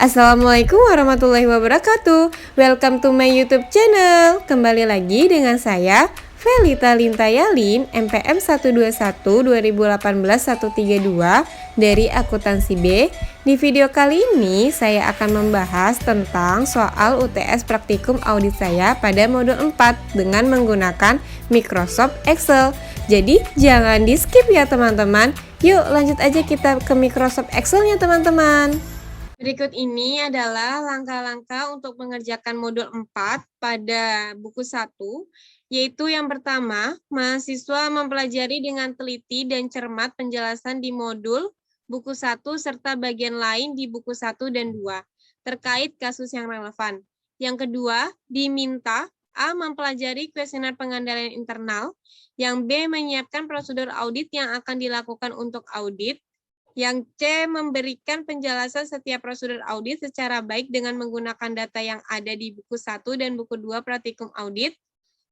Assalamualaikum warahmatullahi wabarakatuh. Welcome to my YouTube channel. Kembali lagi dengan saya Felita Lintayalin, MPM 121-2018-132 dari Akuntansi B. Di video kali ini saya akan membahas tentang soal UTS praktikum audit saya pada modul 4 dengan menggunakan Microsoft Excel. Jadi jangan di skip ya teman-teman. Yuk lanjut aja kita ke Microsoft Excel-nya teman-teman. Berikut ini adalah langkah-langkah untuk mengerjakan modul 4 pada buku 1, yaitu yang pertama, mahasiswa mempelajari dengan teliti dan cermat penjelasan di modul buku 1 serta bagian lain di buku 1 dan 2 terkait kasus yang relevan. Yang kedua, diminta A. Mempelajari kuesioner pengendalian internal, yang B. Menyiapkan prosedur audit yang akan dilakukan untuk audit, yang C. Memberikan penjelasan setiap prosedur audit secara baik dengan menggunakan data yang ada di buku 1 dan buku 2 praktikum audit.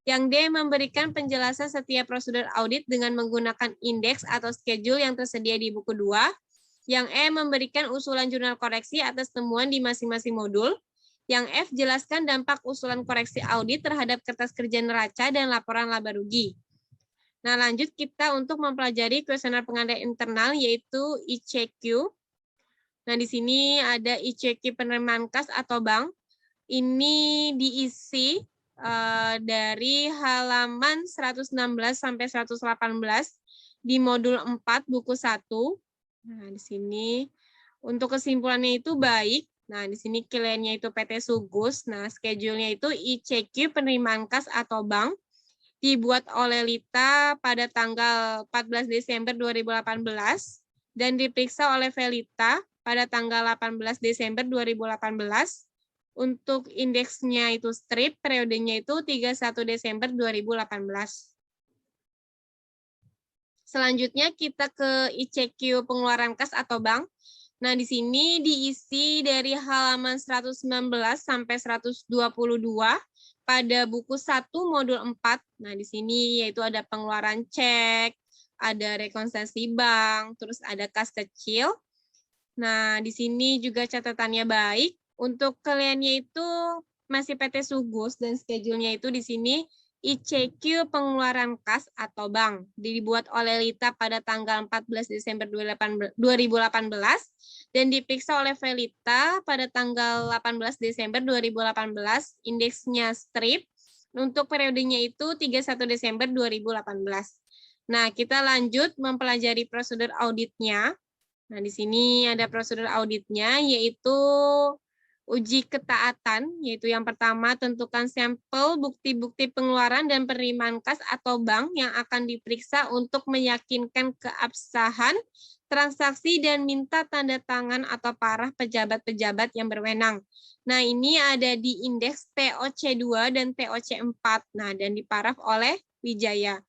Yang D. Memberikan penjelasan setiap prosedur audit dengan menggunakan indeks atau schedule yang tersedia di buku 2. Yang E. Memberikan usulan jurnal koreksi atas temuan di masing-masing modul. Yang F. Jelaskan dampak usulan koreksi audit terhadap kertas kerja neraca dan laporan laba rugi. Nah, lanjut kita untuk mempelajari kuesioner pengendalian internal, yaitu ICQ. Nah, di sini ada ICQ penerimaan kas atau bank. Ini diisi dari halaman 116 sampai 118 di modul 4 buku 1. Nah, di sini untuk kesimpulannya itu baik. Nah, di sini kliennya itu PT Sugus. Nah, schedule-nya itu ICQ penerimaan kas atau bank, dibuat oleh Lita pada tanggal 14 Desember 2018 dan diperiksa oleh Felita pada tanggal 18 Desember 2018. Untuk indeksnya itu strip, periodenya itu 31 Desember 2018. Selanjutnya kita ke ICQ pengeluaran kas atau bank. Nah, di sini diisi dari halaman 119 sampai 122 pada buku 1 modul 4. Nah, di sini yaitu ada pengeluaran cek, ada rekonstruksi bank, terus ada kas kecil. Nah, di sini juga catatannya baik. Untuk kliennya itu masih PT Sugus dan schedule-nya itu di sini ICQ pengeluaran kas atau bank, dibuat oleh Lita pada tanggal 14 Desember 2018 dan diperiksa oleh Felita pada tanggal 18 Desember 2018, indeksnya strip, untuk periodenya itu 31 Desember 2018. Nah, kita lanjut mempelajari prosedur auditnya. Nah, di sini ada prosedur auditnya, yaitu uji ketaatan, yaitu yang pertama, tentukan sampel bukti-bukti pengeluaran dan penerimaan kas atau bank yang akan diperiksa untuk meyakinkan keabsahan transaksi dan minta tanda tangan atau parah pejabat-pejabat yang berwenang. Nah, ini ada di indeks TOC2 dan TOC4, nah, dan diparaf oleh Wijaya.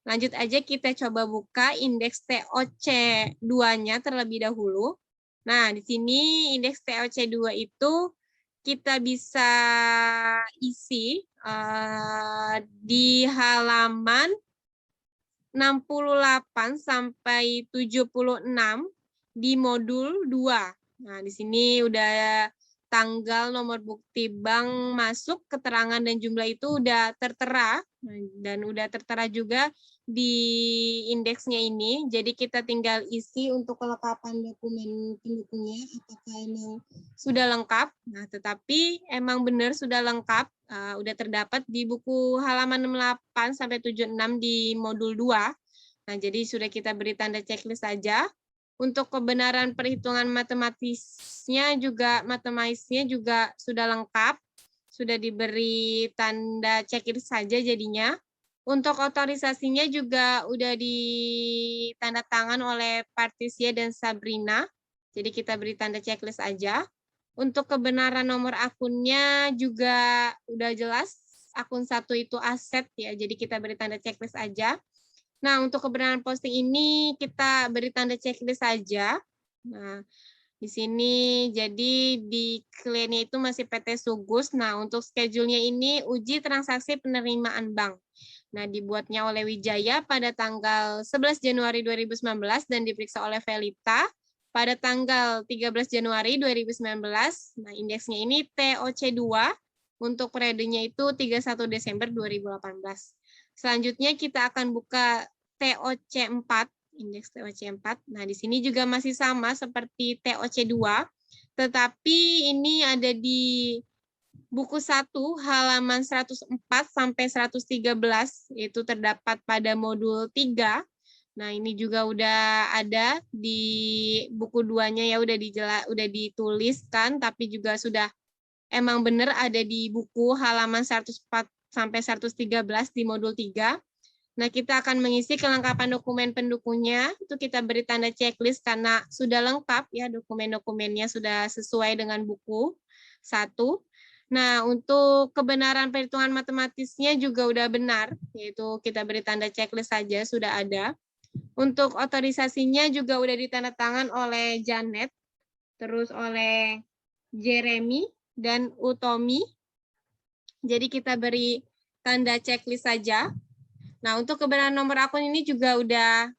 Lanjut aja kita coba buka indeks TOC2-nya terlebih dahulu. Nah, di sini indeks TOC2 itu kita bisa isi di halaman 68 sampai 76 di modul 2. Nah, di sini udah tanggal, nomor bukti bank masuk, keterangan dan jumlah itu udah tertera, dan udah tertera juga di indeksnya ini. Jadi kita tinggal isi untuk kelengkapan dokumen pendukungnya apakah emang sudah lengkap. Nah, tetapi emang benar sudah lengkap, udah terdapat di buku halaman 68 sampai 76 di modul 2. Nah, jadi sudah kita beri tanda checklist saja. Untuk kebenaran perhitungan matematisnya juga sudah lengkap, sudah diberi tanda checklist saja jadinya. Untuk otorisasinya juga udah ditanda tangan oleh Patricia dan Sabrina, jadi kita beri tanda checklist aja. Untuk kebenaran nomor akunnya juga udah jelas, akun 1 itu aset ya, jadi kita beri tanda checklist aja. Nah, untuk kebenaran posting ini kita beri tanda checklist saja. Nah, di sini jadi di kliennya itu masih PT Sugus. Nah, untuk schedule-nya ini uji transaksi penerimaan bank. Nah, dibuatnya oleh Wijaya pada tanggal 11 Januari 2019 dan diperiksa oleh Felita pada tanggal 13 Januari 2019. Nah, indeksnya ini TOC2 untuk periodenya itu 31 Desember 2018. Selanjutnya kita akan buka TOC4, indeks TOC4. Nah, di sini juga masih sama seperti TOC2, tetapi ini ada di buku 1 halaman 104 sampai 113, itu terdapat pada modul 3. Nah, ini juga udah ada di buku 2-nya ya, udah dituliskan, tapi juga sudah emang benar ada di buku halaman 104 sampai 113 di modul 3. Nah, kita akan mengisi kelengkapan dokumen pendukungnya. Itu kita beri tanda checklist karena sudah lengkap ya, dokumen-dokumennya sudah sesuai dengan buku 1. Nah, untuk kebenaran perhitungan matematisnya juga udah benar, yaitu kita beri tanda checklist saja, sudah ada. Untuk otorisasinya juga udah ditandatangan oleh Janet, terus oleh Jeremy dan Utomi. Jadi kita beri tanda checklist saja. Nah, untuk kebenaran nomor akun ini juga udah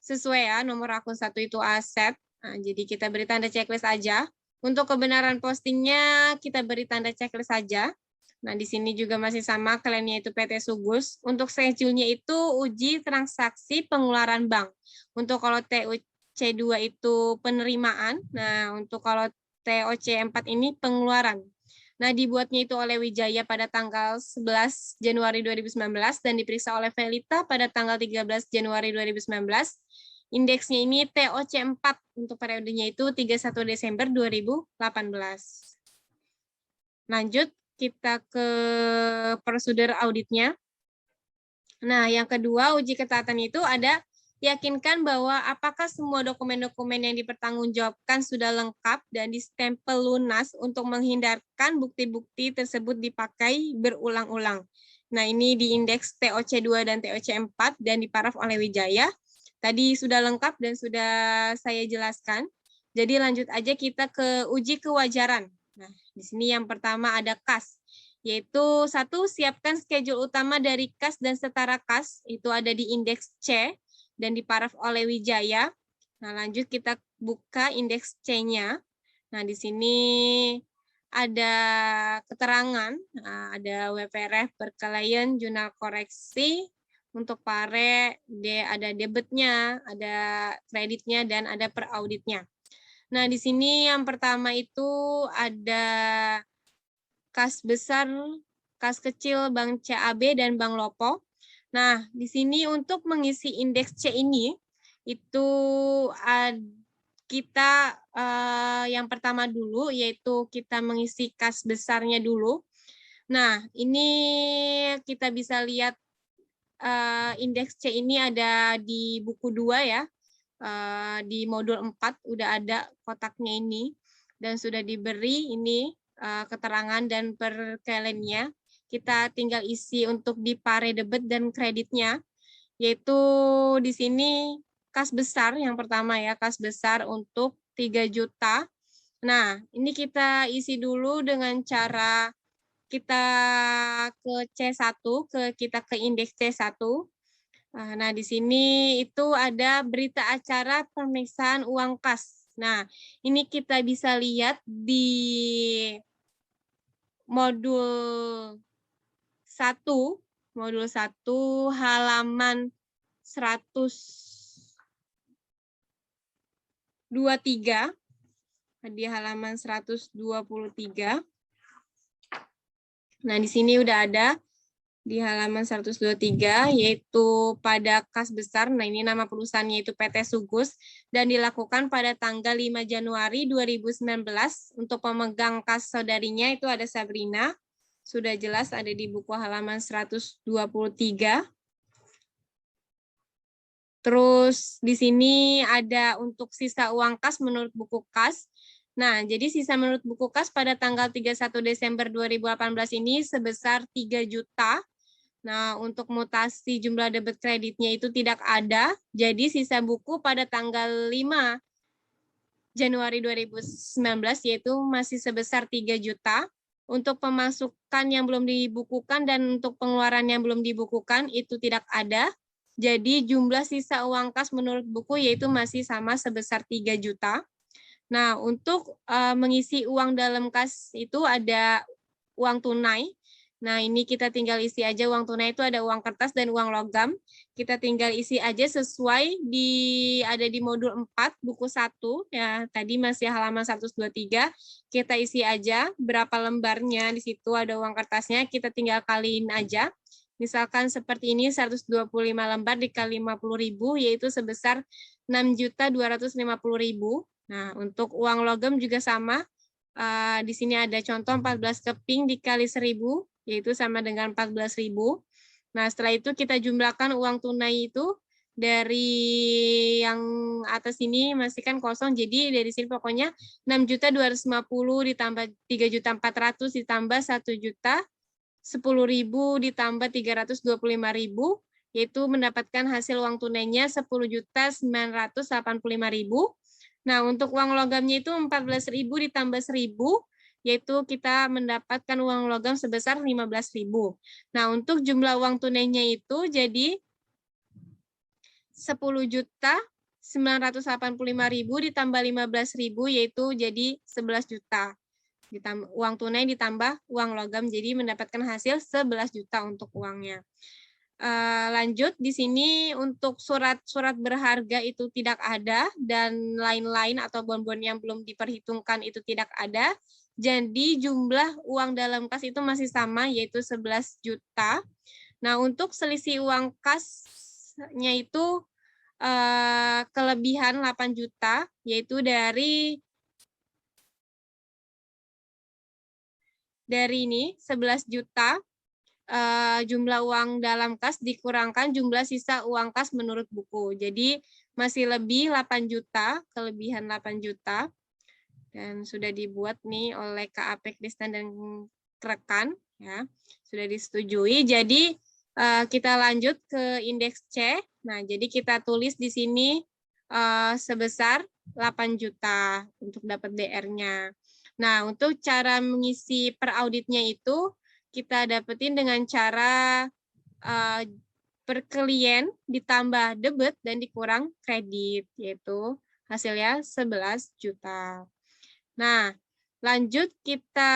sesuai ya, nomor akun 1 itu Asep. Nah, jadi kita beri tanda checklist aja. Untuk kebenaran postingnya kita beri tanda checklist saja. Nah, di sini juga masih sama, kliennya itu PT Sugus. Untuk schedule-nya itu uji transaksi pengeluaran bank. Untuk kalau TOC2 itu penerimaan, nah untuk kalau TOC4 ini pengeluaran. Nah, dibuatnya itu oleh Wijaya pada tanggal 11 Januari 2019 dan diperiksa oleh Velita pada tanggal 13 Januari 2019. Indeksnya ini TOC4 untuk periodenya itu 31 Desember 2018. Lanjut, kita ke prosedur auditnya. Nah, yang kedua, uji ketaatan itu ada yakinkan bahwa apakah semua dokumen-dokumen yang dipertanggungjawabkan sudah lengkap dan distempel lunas untuk menghindarkan bukti-bukti tersebut dipakai berulang-ulang. Nah, ini di indeks TOC2 dan TOC4 dan diparaf oleh Wijaya. Tadi sudah lengkap dan sudah saya jelaskan. Jadi lanjut aja kita ke uji kewajaran. Nah, di sini yang pertama ada kas, yaitu 1, siapkan schedule utama dari kas dan setara kas, itu ada di indeks C dan diparaf oleh Wijaya. Nah, lanjut kita buka indeks C-nya. Nah, di sini ada keterangan, ada WPRF per klien, jurnal koreksi, untuk pare, ada debitnya, ada kreditnya, dan ada per auditnya. Nah, di sini yang pertama itu ada kas besar, kas kecil, Bank CAB, dan Bank Lopo. Nah, di sini untuk mengisi indeks C ini, itu kita yang pertama dulu, yaitu kita mengisi kas besarnya dulu. Nah, ini kita bisa lihat indeks C ini ada di buku 2 ya, di modul 4 udah ada kotaknya ini, dan sudah diberi ini keterangan dan per kliennya. Kita tinggal isi untuk di pare debit dan kreditnya, yaitu di sini kas besar yang pertama ya, kas besar untuk 3 juta. Nah, ini kita isi dulu dengan cara kita ke C1, kita ke indeks C1. Nah, di sini itu ada berita acara pemeriksaan uang kas. Nah, ini kita bisa lihat di modul 1 halaman 123, di halaman 123. Nah, di sini udah ada di halaman 123, yaitu pada kas besar. Nah, ini nama perusahaannya itu PT Sugus, dan dilakukan pada tanggal 5 Januari 2019. Untuk pemegang kas saudarinya itu ada Sabrina. Sudah jelas ada di buku halaman 123. Terus di sini ada untuk sisa uang kas menurut buku kas. Nah, jadi sisa menurut buku kas pada tanggal 31 Desember 2018 ini sebesar 3 juta. Nah, untuk mutasi jumlah debit kreditnya itu tidak ada. Jadi sisa buku pada tanggal 5 Januari 2019 yaitu masih sebesar 3 juta. Untuk pemasukan yang belum dibukukan dan untuk pengeluaran yang belum dibukukan itu tidak ada. Jadi jumlah sisa uang kas menurut buku yaitu masih sama sebesar 3 juta. Nah, untuk mengisi uang dalam kas itu ada uang tunai. Nah, ini kita tinggal isi aja uang tunai itu ada uang kertas dan uang logam. Kita tinggal isi aja sesuai ada di modul 4 buku 1 ya. Tadi masih halaman 123. Kita isi aja berapa lembarnya di situ ada uang kertasnya, kita tinggal kaliin aja. Misalkan seperti ini 125 lembar dikali 50.000 yaitu sebesar 6.250.000. Nah, untuk uang logam juga sama. Di sini ada contoh 14 keping dikali 1.000, yaitu sama dengan 14.000. Nah, setelah itu kita jumlahkan uang tunai itu dari yang atas ini masih kan kosong, jadi dari sini pokoknya 6.250 ditambah 3.400 ditambah 1.010.000 ditambah 325.000, yaitu mendapatkan hasil uang tunainya 10.985.000. Nah, untuk uang logamnya itu 14.000 ditambah 1.000, yaitu kita mendapatkan uang logam sebesar 15.000. Nah, untuk jumlah uang tunainya itu jadi 10.985.000 ditambah 15.000, yaitu jadi 11 juta. Uang tunai ditambah uang logam, jadi mendapatkan hasil 11 juta untuk uangnya. Lanjut di sini untuk surat-surat berharga itu tidak ada dan lain-lain atau bon-bon yang belum diperhitungkan itu tidak ada. Jadi jumlah uang dalam kas itu masih sama yaitu 11 juta. Nah, untuk selisih uang kasnya itu kelebihan 8 juta yaitu dari ini 11 juta. Jumlah uang dalam kas dikurangkan jumlah sisa uang kas menurut buku. Jadi masih lebih 8 juta, kelebihan 8 juta. Dan sudah dibuat nih oleh KAP Kristan dan rekan ya. Sudah disetujui. Jadi kita lanjut ke indeks C. Nah, jadi kita tulis di sini sebesar 8 juta untuk dapat DR-nya. Nah, untuk cara mengisi per auditnya itu kita dapetin dengan cara per klien ditambah debit dan dikurang kredit, yaitu hasilnya 11 juta. Nah, lanjut kita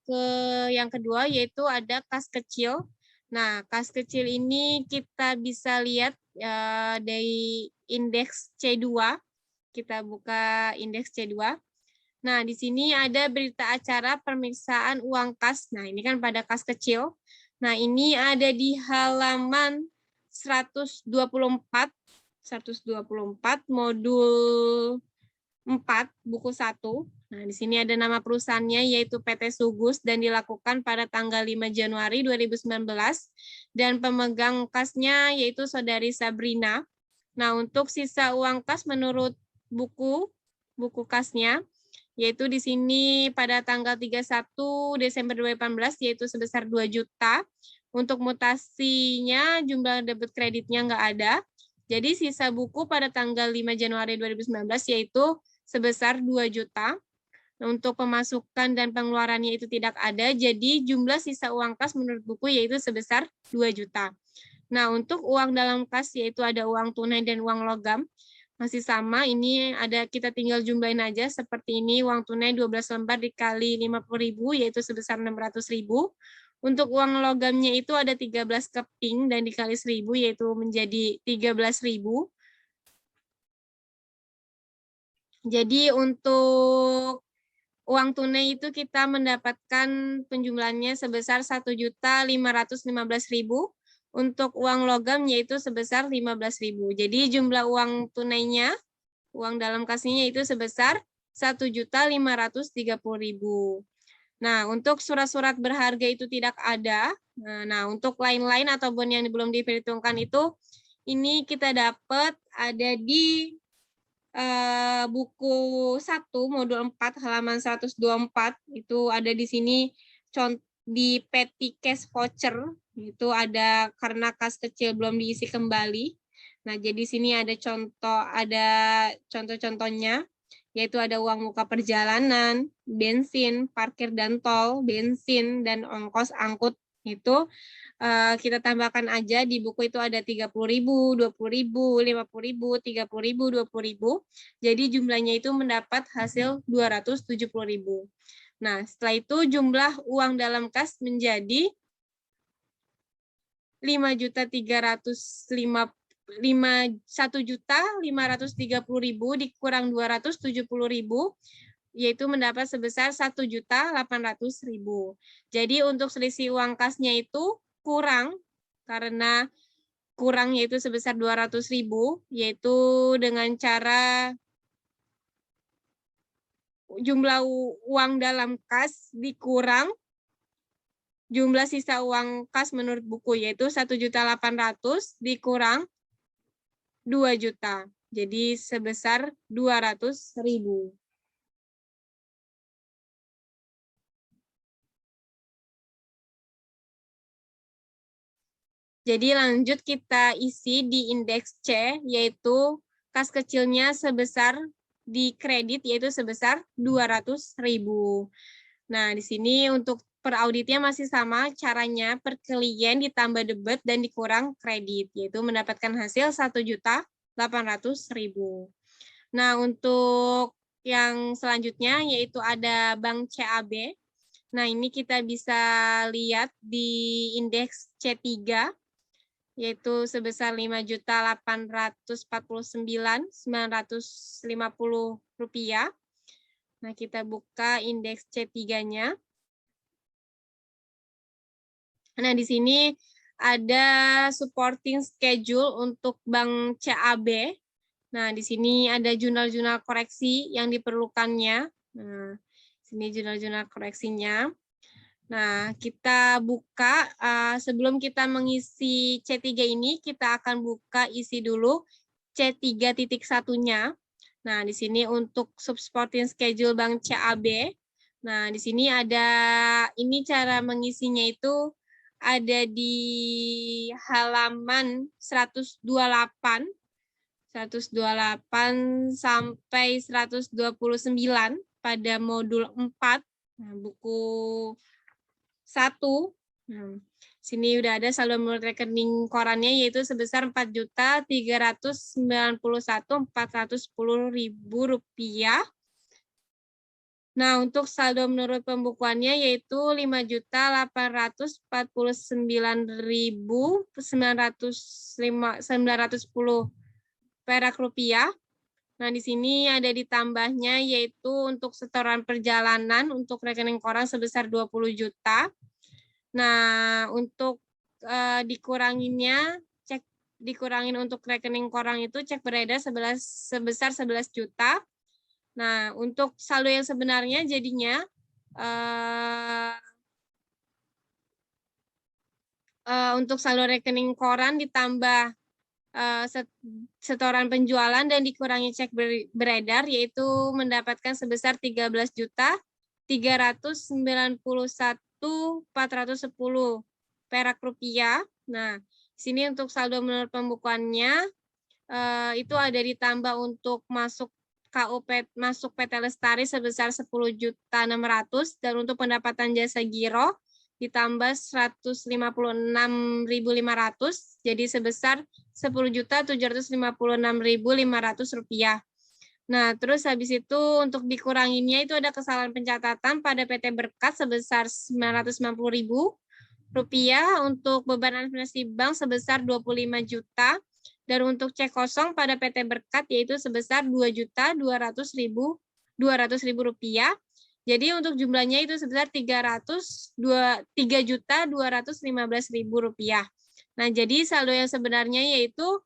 ke yang kedua, yaitu ada kas kecil. Nah, kas kecil ini kita bisa lihat dari indeks C2. Kita buka indeks C2. Nah, di sini ada berita acara pemeriksaan uang kas. Nah, ini kan pada kas kecil. Nah, ini ada di halaman 124 modul 4 buku 1. Nah, di sini ada nama perusahaannya yaitu PT Sugus dan dilakukan pada tanggal 5 Januari 2019 dan pemegang kasnya yaitu Saudari Sabrina. Nah, untuk sisa uang kas menurut buku kasnya yaitu di sini pada tanggal 31 Desember 2018 yaitu sebesar 2 juta. Untuk mutasinya jumlah debit kreditnya nggak ada. Jadi sisa buku pada tanggal 5 Januari 2019 yaitu sebesar 2 juta. Untuk pemasukan dan pengeluarannya itu tidak ada. Jadi jumlah sisa uang kas menurut buku yaitu sebesar 2 juta. Nah, untuk uang dalam kas yaitu ada uang tunai dan uang logam. Masih sama, ini ada kita tinggal jumlahin aja seperti ini, uang tunai 12 lembar dikali 50.000 yaitu sebesar 600.000. Untuk uang logamnya itu ada 13 keping dan dikali 1.000 yaitu menjadi 13.000. Jadi untuk uang tunai itu kita mendapatkan penjumlahannya sebesar 1.515.000. Untuk uang logam yaitu sebesar 15.000. Jadi jumlah uang tunainya, uang dalam kasnya itu sebesar 1.530.000. Nah, untuk surat-surat berharga itu tidak ada. Nah, untuk lain-lain atau bon yang belum diperhitungkan itu, ini kita dapat ada di buku 1 modul 4 halaman 124 itu ada di sini di petty cash voucher itu ada karena kas kecil belum diisi kembali. Nah, jadi sini ada contoh-contohnya yaitu ada uang muka perjalanan, bensin, parkir dan tol, bensin dan ongkos angkut Itu kita tambahkan aja di buku itu ada 30.000, 20.000, 50.000, 30.000, 20.000. Jadi jumlahnya itu mendapat hasil 270.000. Nah, setelah itu jumlah uang dalam kas menjadi 1.530.000 dikurang 270.000, yaitu mendapat sebesar 1.800.000. Jadi untuk selisih uang kasnya itu kurang, karena kurang yaitu sebesar 200.000, yaitu dengan cara jumlah uang dalam kas dikurang jumlah sisa uang kas menurut buku, yaitu 1.800.000 dikurang 2 juta. Jadi sebesar 200.000. Jadi lanjut kita isi di indeks C, yaitu kas kecilnya sebesar di kredit, yaitu sebesar 200.000. Nah, di sini untuk per auditnya masih sama, caranya per klien ditambah debit dan dikurang kredit, yaitu mendapatkan hasil 1.800.000. Nah, untuk yang selanjutnya yaitu ada Bank CAB. Nah, ini kita bisa lihat di indeks C3, yaitu sebesar Rp5.849.950. Nah, kita buka indeks C3-nya. Nah, di sini ada supporting schedule untuk Bank CAB. Nah, di sini ada jurnal-jurnal koreksi yang diperlukannya. Nah, sini jurnal-jurnal koreksinya. Nah, kita buka, sebelum kita mengisi C3 ini, kita akan buka isi dulu C3.1-nya. Nah, di sini untuk supporting schedule Bank CAB. Nah, di sini ada, ini cara mengisinya itu ada di halaman 128 sampai 129 pada modul 4, nah, buku 1. Nah, sini udah ada saldo menurut rekening korannya, yaitu sebesar Rp4.391.410.000. Nah, untuk saldo menurut pembukuannya yaitu Rp5.849.910 perak rupiah. Nah, di sini ada ditambahnya yaitu untuk setoran perjalanan untuk rekening koran sebesar 20 juta. Nah, untuk dikurangin untuk rekening koran itu cek beredar sebesar 11 juta. Nah, untuk saldo yang sebenarnya jadinya untuk saldo rekening koran ditambah setoran penjualan dan dikurangi cek beredar, yaitu mendapatkan sebesar 13.391.410 perak rupiah. Nah, sini untuk saldo menurut pembukuannya itu ada ditambah untuk masuk masuk PT Lestari sebesar 10.600.000 dan untuk pendapatan jasa giro ditambah 156.500, jadi sebesar 10.756.500 rupiah. Nah, terus habis itu untuk dikuranginnya itu ada kesalahan pencatatan pada PT Berkat sebesar 990.000 rupiah, untuk beban administrasi bank sebesar 25 juta, dan untuk cek kosong pada PT Berkat yaitu sebesar 2.200.000 rupiah. Jadi untuk jumlahnya itu sebesar 3.215.000 rupiah. Nah, jadi saldo yang sebenarnya yaitu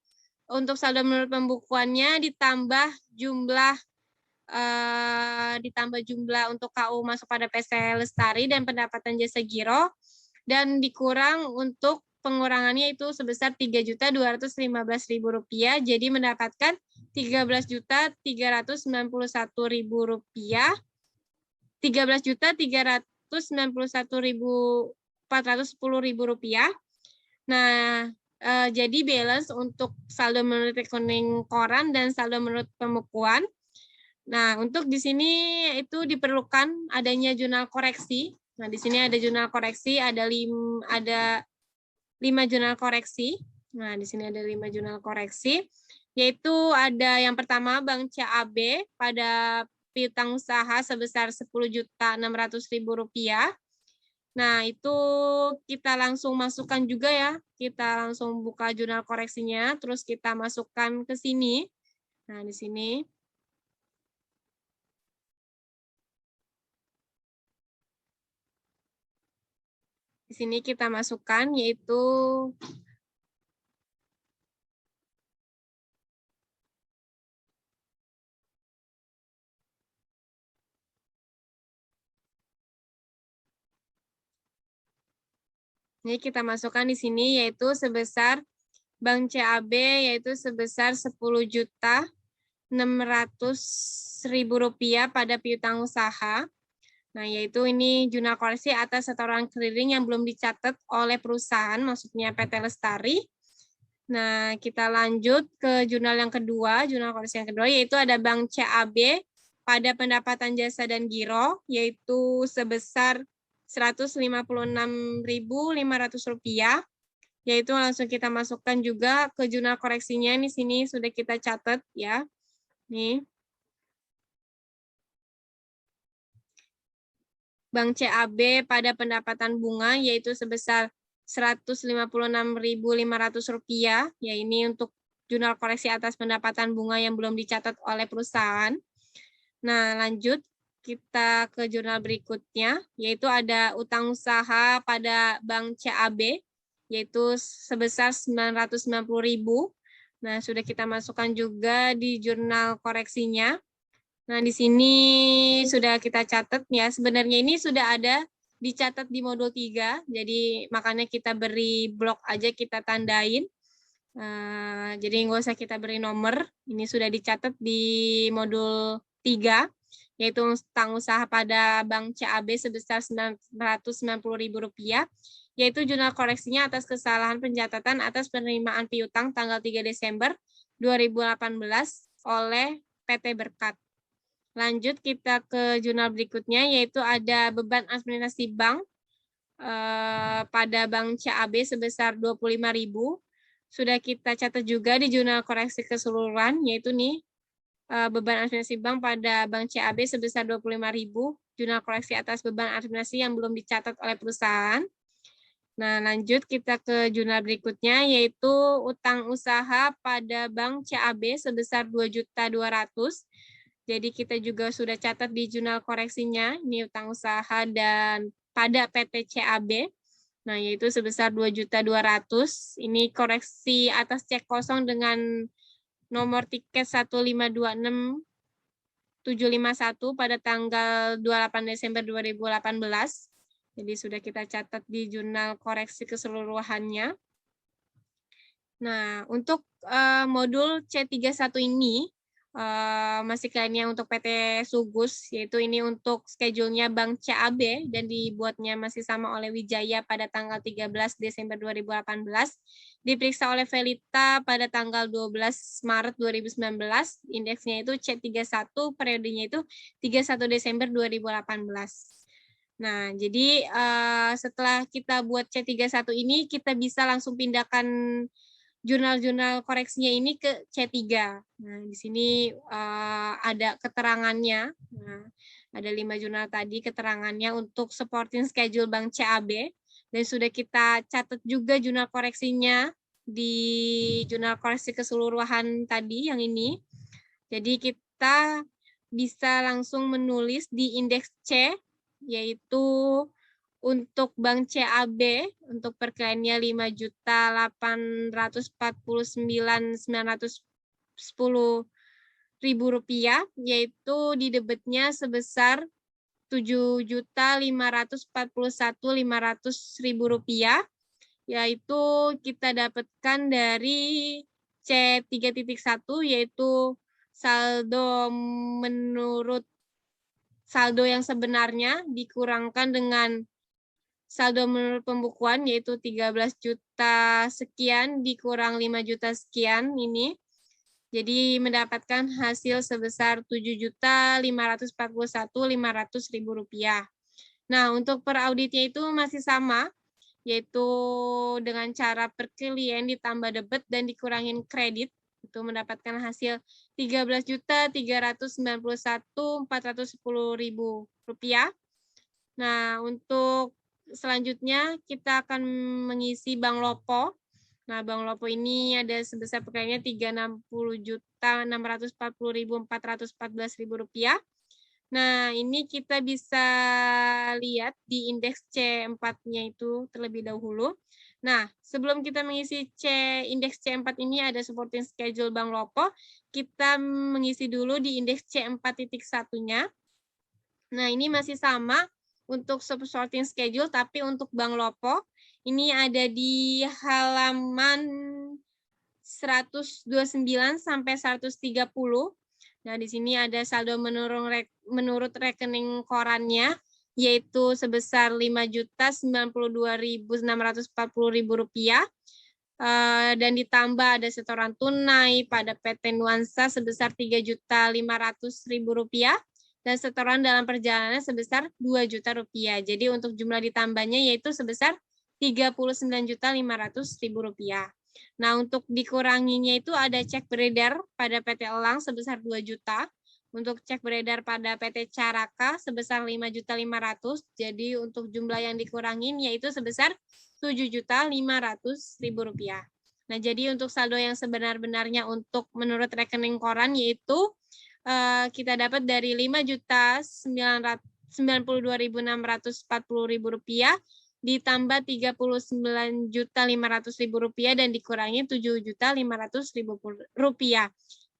untuk saldo menurut pembukuannya ditambah jumlah untuk KU masuk pada PT Lestari dan pendapatan jasa giro, dan dikurang untuk pengurangannya itu sebesar 3.215.000 rupiah, jadi mendapatkan 13.391.000 rupiah. 13.391.410 rupiah. Nah, jadi balance untuk saldo menurut rekening koran dan saldo menurut pembukuan. Nah, untuk di sini itu diperlukan adanya jurnal koreksi. Nah, di sini ada jurnal koreksi, ada 5 jurnal koreksi. Nah, di sini ada 5 jurnal koreksi, yaitu ada yang pertama Bank CAB pada piutang usaha sebesar Rp10.600.000. Nah, itu kita langsung masukkan juga ya. Kita langsung buka jurnal koreksinya, terus kita masukkan ke sini. Nah, di sini. Di sini kita masukkan yaitu ini kita masukkan di sini yaitu sebesar Bank CAB yaitu sebesar Rp10.600.000 pada piutang usaha. Nah, yaitu ini jurnal koreksi atas setoran keliling yang belum dicatat oleh perusahaan, maksudnya PT Lestari. Nah, kita lanjut ke jurnal yang kedua, jurnal koreksi yang kedua, yaitu ada Bank CAB pada pendapatan jasa dan giro, yaitu sebesar Rp156.500, yaitu langsung kita masukkan juga ke jurnal koreksinya. Di sini sudah kita catat ya. Nih. Bank CAB pada pendapatan bunga yaitu sebesar Rp156.500, ya ini untuk jurnal koreksi atas pendapatan bunga yang belum dicatat oleh perusahaan. Nah, lanjut kita ke jurnal berikutnya, yaitu ada utang usaha pada Bank CAB, yaitu sebesar Rp990.000. Nah, sudah kita masukkan juga di jurnal koreksinya. Nah, di sini sudah kita catat ya. Sebenarnya ini sudah ada dicatat di modul 3, jadi makanya kita beri blok aja, kita tandain. Jadi nggak usah kita beri nomor. Ini sudah dicatat di modul 3, yaitu utang usaha pada Bank CAB sebesar Rp990.000, yaitu jurnal koreksinya atas kesalahan pencatatan atas penerimaan piutang tanggal 3 Desember 2018 oleh PT Berkat. Lanjut kita ke jurnal berikutnya, yaitu ada beban administrasi bank pada Bank CAB sebesar Rp25.000. Sudah kita catat juga di jurnal koreksi keseluruhan, yaitu nih beban administrasi bank pada Bank CAB sebesar Rp25.000, jurnal koreksi atas beban administrasi yang belum dicatat oleh perusahaan. Nah, lanjut kita ke jurnal berikutnya, yaitu utang usaha pada Bank CAB sebesar Rp2.200.000. Jadi kita juga sudah catat di jurnal koreksinya, ini utang usaha dan pada PT CAB, nah yaitu sebesar Rp2.200.000. Ini koreksi atas cek kosong dengan nomor tiket 1526751 pada tanggal 28 Desember 2018. Jadi sudah kita catat di jurnal koreksi keseluruhannya. Nah, untuk modul C31 ini, masih lainnya untuk PT Sugus, yaitu ini untuk schedule-nya Bank CAB dan dibuatnya masih sama oleh Wijaya pada tanggal 13 Desember 2018, diperiksa oleh Velita pada tanggal 12 Maret 2019, indeksnya itu C31, periodenya itu 31 Desember 2018. Nah, jadi setelah kita buat C31 ini, kita bisa langsung pindahkan jurnal-jurnal koreksinya ini ke C3. Nah, di sini ada keterangannya. Nah, ada 5 jurnal tadi keterangannya untuk supporting schedule Bank CAB. Dan sudah kita catat juga jurnal koreksinya di jurnal koreksi keseluruhan tadi yang ini. Jadi kita bisa langsung menulis di indeks C, yaitu untuk Bank CAB, untuk perkiranya Rp5.849.910, yaitu di debitnya sebesar Rp7.541.500, yaitu kita dapatkan dari C3.1, yaitu saldo menurut saldo yang sebenarnya dikurangkan dengan saldo menurut pembukuan, yaitu 13 juta sekian dikurang 5 juta sekian ini. Jadi mendapatkan hasil sebesar Rp7.541.500. Nah, untuk per auditnya itu masih sama, yaitu dengan cara per klien ditambah debit dan dikurangin kredit, itu mendapatkan hasil Rp13.391.410.000. Nah, untuk selanjutnya kita akan mengisi Bank Lopo. Nah, Bank Lopo ini ada sebesar pekaliannya Rp360.640.414.000. Nah, ini kita bisa lihat di indeks C4-nya itu terlebih dahulu. Nah, sebelum kita mengisi indeks C4 ini ada supporting schedule Bank Lopo, kita mengisi dulu di indeks C4.1-nya. Nah, ini masih sama untuk supporting schedule, tapi untuk Bank Lopo, ini ada di halaman 129 sampai 130. Nah, di sini ada saldo menurut rekening korannya, yaitu sebesar Rp5.092.640.000. Dan ditambah ada setoran tunai pada PT Nuansa sebesar Rp3.500.000 dan setoran dalam perjalanan sebesar Rp2.000.000. Jadi untuk jumlah ditambahnya yaitu sebesar Rp39.500.000. Nah, untuk dikuranginya itu ada cek beredar pada PT Elang sebesar 2 juta. Untuk cek beredar pada PT Caraka sebesar 5.500.000. Jadi untuk jumlah yang dikurangin yaitu sebesar Rp7.500.000. Nah, jadi untuk saldo yang sebenar-benarnya untuk menurut rekening koran yaitu kita dapat dari Rp5.092.640.000 ditambah Rp39.500.000 dan dikurangi Rp7.500.000.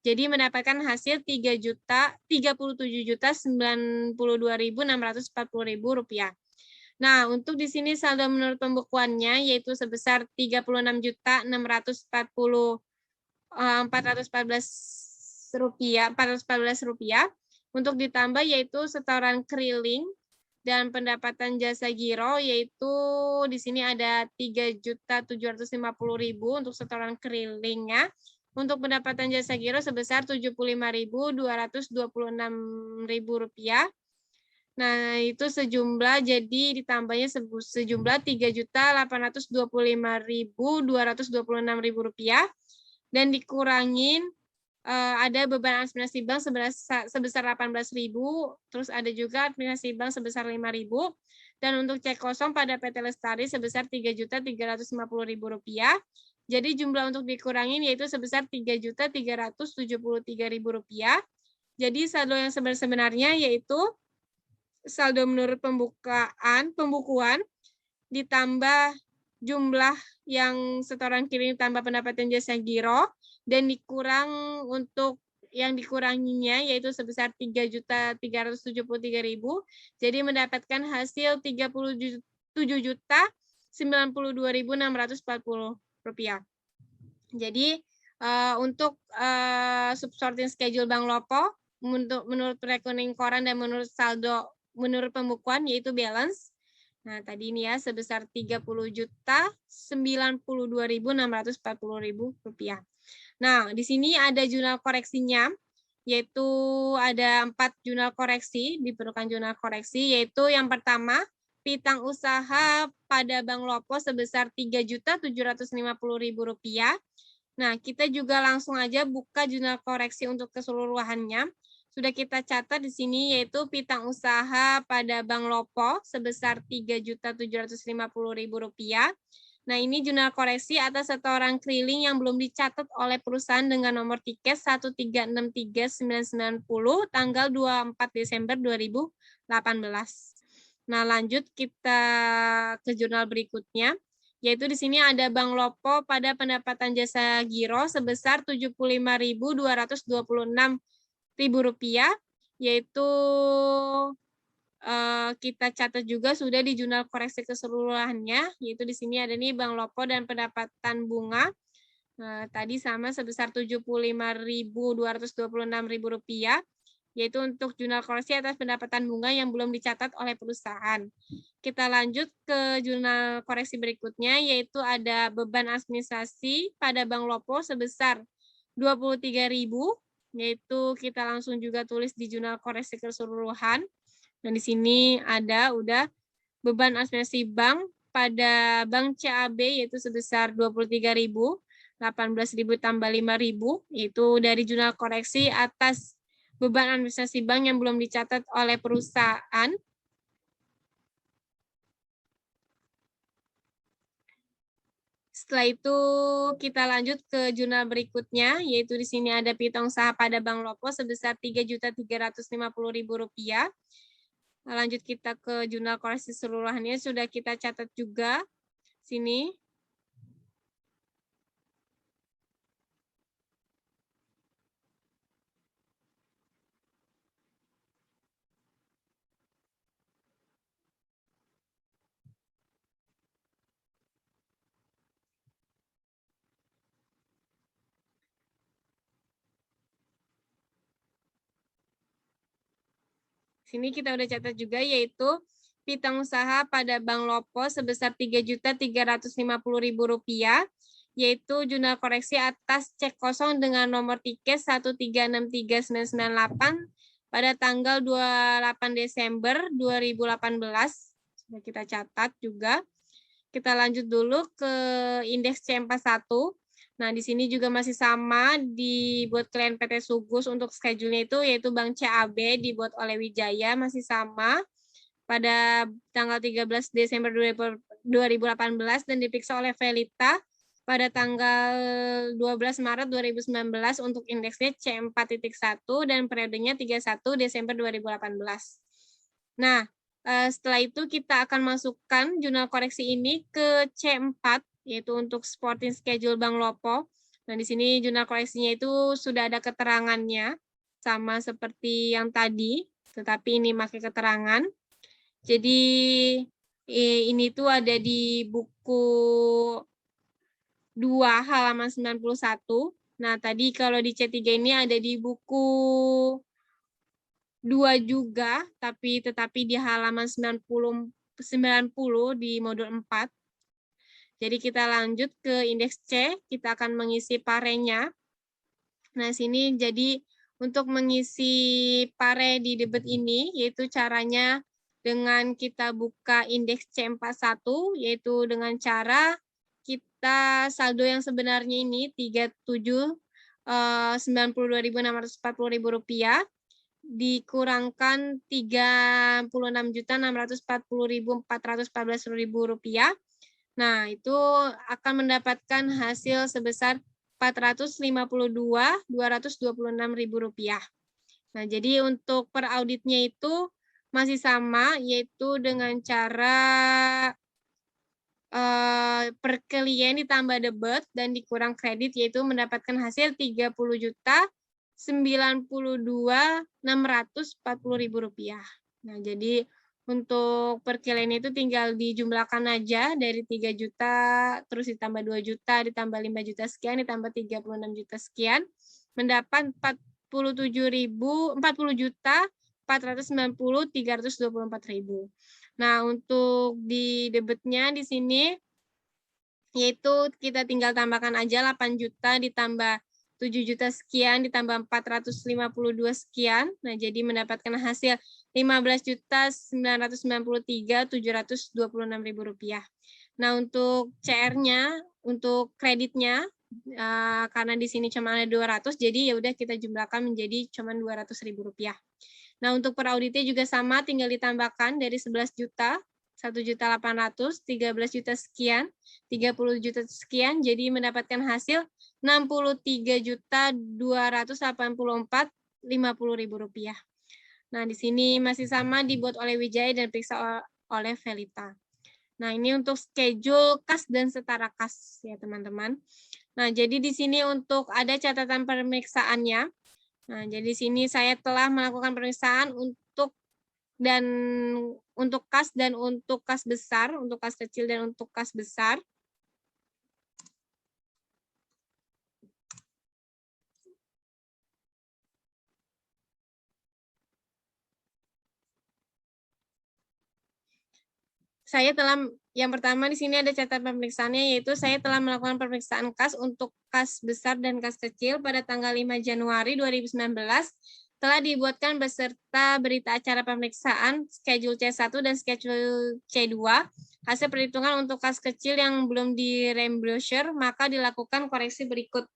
Jadi mendapatkan hasil Rp37.092.640.000. Nah, untuk di sini saldo menurut pembukuannya yaitu sebesar Rp36.414.414. Untuk ditambah yaitu setoran keriling dan pendapatan jasa giro yaitu di sini ada Rp3.750.000 untuk setoran kerilingnya. Untuk pendapatan jasa giro sebesar Rp75.226.000. Nah, itu sejumlah jadi ditambahnya sejumlah Rp3.825.226.000 dan dikurangin ada beban administrasi bank sebesar 18.000, terus ada juga administrasi bank sebesar 5.000, dan untuk cek kosong pada PT Lestari sebesar Rp3.350.000. Jadi jumlah untuk dikurangin yaitu sebesar Rp3.373.000. Jadi saldo yang sebenarnya yaitu saldo menurut pembukuan ditambah jumlah yang setoran kiriling tambah pendapatan jasa giro dan dikurang untuk yang dikuranginya yaitu sebesar Rp3.373.000. Jadi mendapatkan hasil Rp37.092.640. Jadi untuk subsorting schedule Bank Lopo menurut rekening koran dan menurut saldo menurut pembukuan yaitu balance. Nah, tadi ini ya sebesar Rp30.092.640.000. Nah, di sini ada jurnal koreksinya, yaitu ada 4 jurnal koreksi, diperlukan jurnal koreksi, yaitu yang pertama, piutang usaha pada Bank Lopo sebesar Rp3.750.000. Nah, kita juga langsung aja buka jurnal koreksi untuk keseluruhannya. Sudah kita catat di sini yaitu piutang usaha pada Bank Lopo sebesar Rp3.750.000. Nah, ini jurnal koreksi atas setoran keriling yang belum dicatat oleh perusahaan dengan nomor tiket 1363990 tanggal 24 Desember 2018. Nah, lanjut kita ke jurnal berikutnya, yaitu di sini ada Bank Lopo pada pendapatan jasa giro sebesar Rp75.226.000, yaitu kita catat juga sudah di jurnal koreksi keseluruhannya, yaitu di sini ada nih Bank Lopo dan pendapatan bunga. Tadi sama sebesar Rp75.226.000, yaitu untuk jurnal koreksi atas pendapatan bunga yang belum dicatat oleh perusahaan. Kita lanjut ke jurnal koreksi berikutnya, yaitu ada beban administrasi pada Bank Lopo sebesar Rp23.000, yaitu kita langsung juga tulis di jurnal koreksi keseluruhan. Nah, di sini ada udah beban administrasi bank pada Bank CAB yaitu sebesar 23.000, 18.000 tambah 5.000, itu dari jurnal koreksi atas beban administrasi bank yang belum dicatat oleh perusahaan. Setelah itu kita lanjut ke jurnal berikutnya, yaitu di sini ada piutang usaha pada Bank Lopo sebesar Rp3.350.000. Lanjut kita ke jurnal koreksi seluruhannya, sudah kita catat juga sini. Sini kita udah catat juga, yaitu piutang usaha pada Bank Lopo sebesar Rp3.350.000, yaitu jurnal koreksi atas cek kosong dengan nomor tiket 1363998 pada tanggal 28 Desember 2018. Sudah kita catat juga. Kita lanjut dulu ke indeks C41. Nah, di sini juga masih sama dibuat klien PT Sugus untuk schedule-nya itu, yaitu Bank CAB dibuat oleh Wijaya, masih sama pada tanggal 13 Desember 2018 dan diperiksa oleh Velita pada tanggal 12 Maret 2019 untuk indeksnya C4.1 dan periodenya 31 Desember 2018. Nah, setelah itu kita akan masukkan jurnal koreksi ini ke C4, yaitu untuk sporting schedule Bank Lopo. Nah, di sini jurnal koreksinya itu sudah ada keterangannya, sama seperti yang tadi, tetapi ini pakai keterangan. Jadi, ini tuh ada di buku 2 halaman 91. Nah, tadi kalau di C3 ini ada di buku 2 juga, tetapi di halaman 90 di modul 4. Jadi kita lanjut ke indeks C, kita akan mengisi parenya. Nah, sini jadi untuk mengisi pare di debit ini, yaitu caranya dengan kita buka indeks C41, yaitu dengan cara kita saldo yang sebenarnya ini Rp92.640.000 dikurangkan Rp36.640.414. Nah, itu akan mendapatkan hasil sebesar Rp452.226.000. Nah, jadi untuk per auditnya itu masih sama, yaitu dengan cara per klien ditambah debit dan dikurang kredit, yaitu mendapatkan hasil Rp30.092.640.000. Nah, jadi untuk per klien itu tinggal dijumlahkan aja dari 3 juta, terus ditambah 2 juta, ditambah 5 juta sekian, ditambah 36 juta sekian, mendapat 40.490.324.000. Nah, untuk di debitnya di sini, yaitu kita tinggal tambahkan aja 8 juta ditambah 7 juta sekian ditambah 452 sekian. Nah, jadi mendapatkan hasil Rp15.993.726.000. Nah, untuk CR-nya, untuk kreditnya, karena di sini cuma ada 200, jadi ya udah kita jumlahkan menjadi cuma Rp200.000. Nah, untuk per auditnya juga sama, tinggal ditambahkan dari 11 juta, 1.800.000, 13 juta sekian, 30 juta sekian, jadi mendapatkan hasil Rp63.284.50.000. Nah, di sini masih sama dibuat oleh Wijaya dan periksa oleh Velita. Nah, ini untuk schedule kas dan setara kas ya, teman-teman. Nah, jadi di sini untuk ada catatan pemeriksaannya. Nah, jadi di sini saya telah melakukan pemeriksaan untuk kas dan untuk kas besar, untuk kas kecil dan untuk kas besar. Yang pertama di sini ada catatan pemeriksaannya, yaitu saya telah melakukan pemeriksaan kas untuk kas besar dan kas kecil pada tanggal 5 Januari 2019, telah dibuatkan beserta berita acara pemeriksaan, schedule C1 dan schedule C2. Hasil perhitungan untuk kas kecil yang belum di-reimbursure, maka dilakukan koreksi berikut.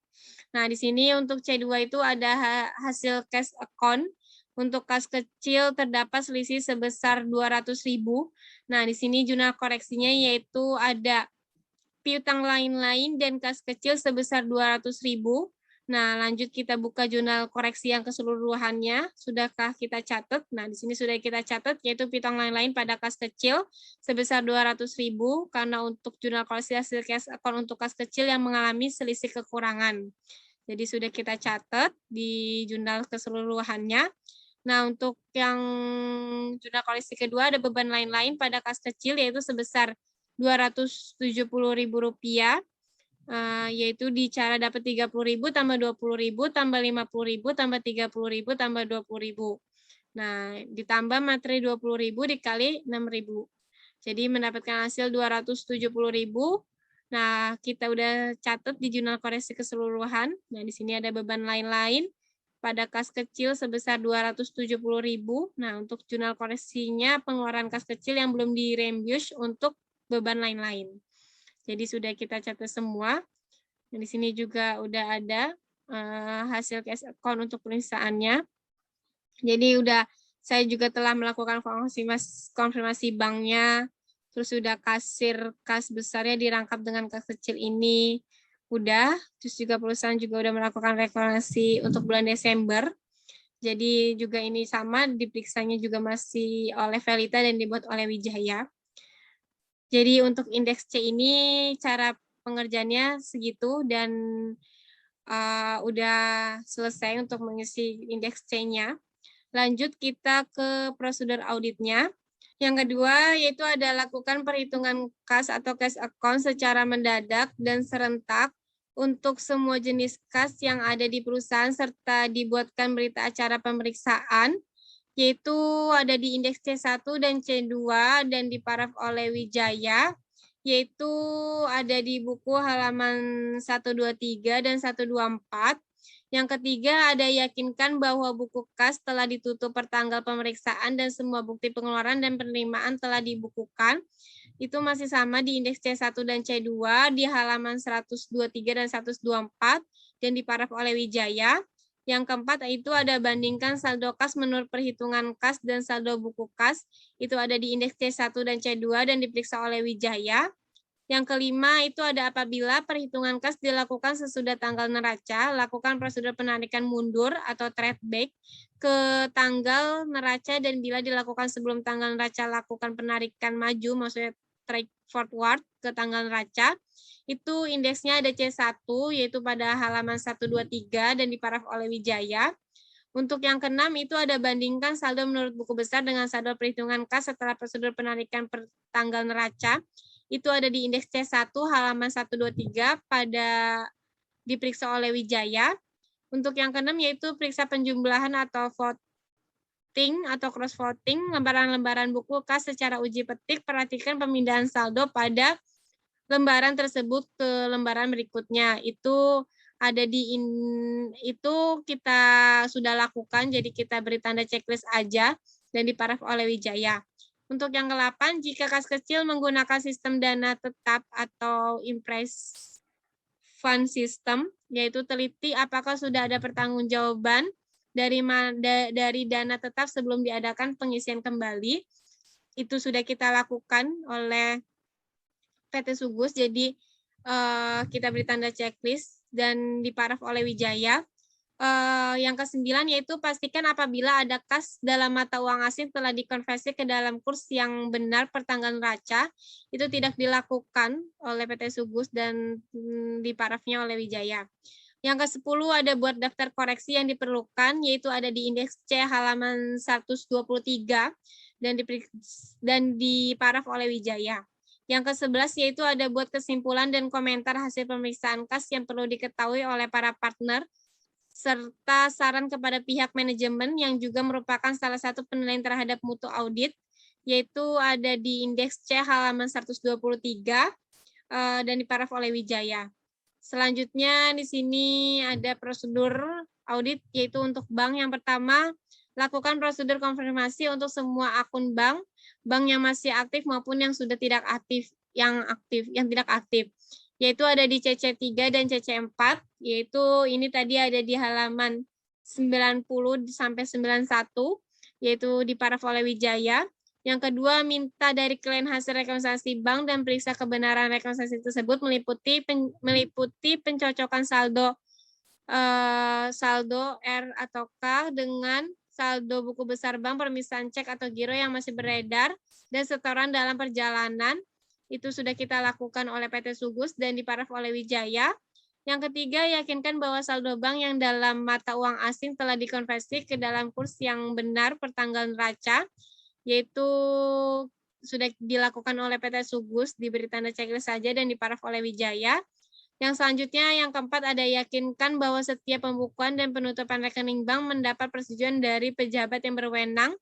Nah, di sini untuk C2 itu ada hasil cash account. Untuk kas kecil terdapat selisih sebesar 200.000. Nah, di sini jurnal koreksinya yaitu ada piutang lain-lain dan kas kecil sebesar 200.000. Nah, lanjut kita buka jurnal koreksi yang keseluruhannya. Sudahkah kita catat? Nah, di sini sudah kita catat, yaitu piutang lain-lain pada kas kecil sebesar 200.000, karena untuk jurnal koreksi hasil cash account untuk kas kecil yang mengalami selisih kekurangan. Jadi sudah kita catat di jurnal keseluruhannya. Nah, untuk yang jurnal koreksi kedua ada beban lain-lain pada kas kecil, yaitu sebesar Rp270.000, yaitu di cara dapat 30.000 tambah 20.000 tambah 50.000 tambah 30.000 tambah 20.000. Nah, ditambah materi 20.000 dikali 6.000. Jadi mendapatkan hasil 270.000. Nah, kita udah catat di jurnal koreksi keseluruhan. Nah, di sini ada beban lain-lain pada kas kecil sebesar 270.000. Nah, untuk jurnal koreksinya pengeluaran kas kecil yang belum di-reimburse untuk beban lain-lain. Jadi sudah kita catat semua. Nah, di sini juga udah ada hasil cash account untuk pemeriksaannya. Jadi saya juga telah melakukan konfirmasi banknya. Terus sudah kasir kas besarnya dirangkap dengan kas kecil ini. Udah, terus juga perusahaan juga udah melakukan reklamasi untuk bulan Desember. Jadi juga ini sama, diperiksanya juga masih oleh Velita dan dibuat oleh Wijaya. Jadi untuk indeks C ini cara pengerjaannya segitu dan udah selesai untuk mengisi indeks C-nya. Lanjut kita ke prosedur auditnya. Yang kedua yaitu ada lakukan perhitungan kas atau cash account secara mendadak dan serentak untuk semua jenis kas yang ada di perusahaan serta dibuatkan berita acara pemeriksaan, yaitu ada di indeks C1 dan C2 dan diparaf oleh Wijaya, yaitu ada di buku halaman 123 dan 124. Yang ketiga, ada yakinkan bahwa buku kas telah ditutup pertanggal pemeriksaan dan semua bukti pengeluaran dan penerimaan telah dibukukan. Itu masih sama di indeks C1 dan C2 di halaman 123 dan 124 dan diparaf oleh Wijaya. Yang keempat itu ada bandingkan saldo kas menurut perhitungan kas dan saldo buku kas. Itu ada di indeks C1 dan C2 dan diperiksa oleh Wijaya. Yang kelima itu ada apabila perhitungan kas dilakukan sesudah tanggal neraca, lakukan prosedur penarikan mundur atau trade back ke tanggal neraca, dan bila dilakukan sebelum tanggal neraca, lakukan penarikan maju, maksudnya trade forward ke tanggal neraca. Itu indeksnya ada C1, yaitu pada halaman 123 dan diparaf oleh Wijaya. Untuk yang keenam itu ada bandingkan saldo menurut buku besar dengan saldo perhitungan kas setelah prosedur penarikan per tanggal neraca. Itu ada di indeks C1 halaman 123 pada diperiksa oleh Wijaya. Untuk yang keenam yaitu periksa penjumlahan atau voting atau cross voting lembaran-lembaran buku kas secara uji petik. Perhatikan pemindahan saldo pada lembaran tersebut ke lembaran berikutnya. Itu ada itu kita sudah lakukan, jadi kita beri tanda checklist aja dan diparaf oleh Wijaya. Untuk yang ke-8, jika kas kecil menggunakan sistem dana tetap atau impress fund system, yaitu teliti apakah sudah ada pertanggungjawaban dari dana tetap sebelum diadakan pengisian kembali. Itu sudah kita lakukan oleh PT Sugus, jadi kita beri tanda checklist dan diparaf oleh Wijaya. Yang ke-9 yaitu pastikan apabila ada kas dalam mata uang asing telah dikonversi ke dalam kurs yang benar per tanggal neraca, itu tidak dilakukan oleh PT Sugus dan diparafnya oleh Wijaya. Yang ke-10 ada buat daftar koreksi yang diperlukan, yaitu ada di indeks C halaman 123 dan diparaf oleh Wijaya. Yang ke-11 yaitu ada buat kesimpulan dan komentar hasil pemeriksaan kas yang perlu diketahui oleh para partner, serta saran kepada pihak manajemen yang juga merupakan salah satu penilaian terhadap mutu audit, yaitu ada di indeks C halaman 123 dan diparaf oleh Wijaya. Selanjutnya di sini ada prosedur audit, yaitu untuk bank. Yang pertama, lakukan prosedur konfirmasi untuk semua akun bank yang masih aktif maupun yang sudah tidak aktif, yang tidak aktif. Yaitu ada di CC3 dan CC4, yaitu ini tadi ada di halaman 90 sampai 91, yaitu di Paraf oleh Wijaya. Yang kedua, minta dari klien hasil rekonsiliasi bank dan periksa kebenaran rekonsiliasi tersebut meliputi pencocokan saldo R atau K dengan saldo buku besar bank, permisalan cek atau giro yang masih beredar, dan setoran dalam perjalanan. Itu sudah kita lakukan oleh PT Sugus dan diparaf oleh Wijaya. Yang ketiga, yakinkan bahwa saldo bank yang dalam mata uang asing telah dikonversi ke dalam kurs yang benar pertanggal neraca, yaitu sudah dilakukan oleh PT Sugus, diberi tanda checklist saja dan diparaf oleh Wijaya. Yang selanjutnya, yang keempat, ada yakinkan bahwa setiap pembukuan dan penutupan rekening bank mendapat persetujuan dari pejabat yang berwenang.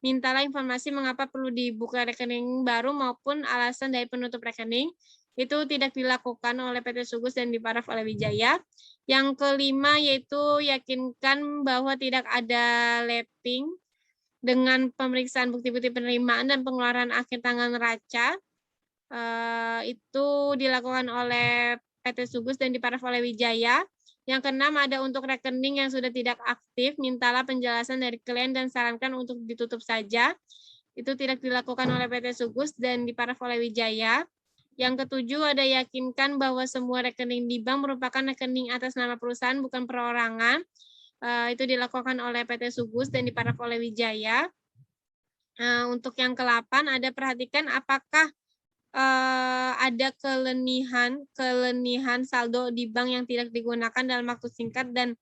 Mintalah informasi mengapa perlu dibuka rekening baru maupun alasan dari penutup rekening. Itu tidak dilakukan oleh PT Sugus dan diparaf oleh Wijaya. Yang kelima, yaitu yakinkan bahwa tidak ada lapping dengan pemeriksaan bukti-bukti penerimaan dan pengeluaran akhir tanggal neraca. Itu dilakukan oleh PT Sugus dan diparaf oleh Wijaya. Yang keenam, ada untuk rekening yang sudah tidak aktif, mintalah penjelasan dari klien dan sarankan untuk ditutup saja. Itu tidak dilakukan oleh PT Sugus dan diparaf oleh Wijaya. Yang ketujuh, ada yakinkan bahwa semua rekening di bank merupakan rekening atas nama perusahaan, bukan perorangan. Itu dilakukan oleh PT Sugus dan diparaf oleh Wijaya. Untuk yang ke-8, ada perhatikan apakah ada kelenihan saldo di bank yang tidak digunakan dalam waktu singkat, dan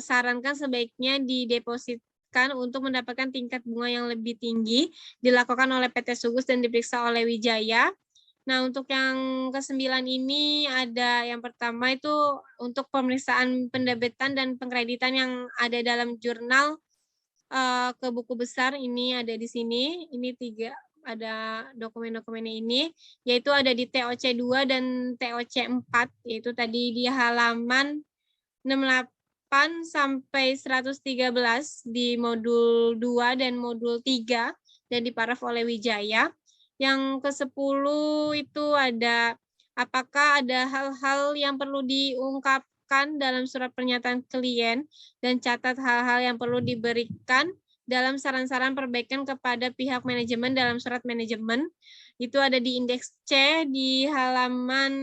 sarankan sebaiknya didepositkan untuk mendapatkan tingkat bunga yang lebih tinggi, dilakukan oleh PT Sugus dan diperiksa oleh Wijaya. Nah, untuk yang ke-9 ini ada yang pertama itu untuk pemeriksaan pendebitan dan pengkreditan yang ada dalam jurnal ke buku besar. Ini ada di sini, ini 3, ada dokumen-dokumennya ini, yaitu ada di TOC 2 dan TOC 4, yaitu tadi di halaman 68 sampai 113 di modul 2 dan modul 3, dan diparaf oleh Wijaya. Yang ke-10 itu ada apakah ada hal-hal yang perlu diungkapkan dalam surat pernyataan klien, dan catat hal-hal yang perlu diberikan dalam saran-saran perbaikan kepada pihak manajemen dalam surat manajemen. Itu ada di indeks C di halaman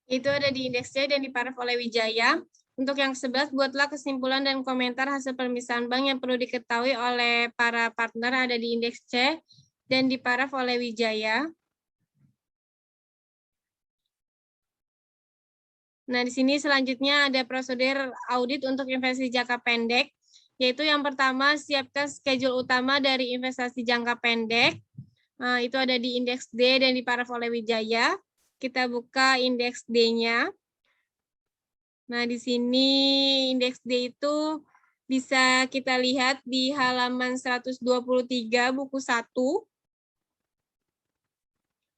itu ada di indeks C dan diparaf oleh Wijaya. Untuk yang ke-11, buatlah kesimpulan dan komentar hasil pemisahan bank yang perlu diketahui oleh para partner, ada di indeks C dan diparaf oleh Wijaya. Nah, di sini selanjutnya ada prosedur audit untuk investasi jangka pendek, yaitu yang pertama, siapkan schedule utama dari investasi jangka pendek. Nah, itu ada di indeks D dan diparaf oleh Wijaya. Kita buka indeks D-nya. Nah, di sini indeks D itu bisa kita lihat di halaman 123 buku 1.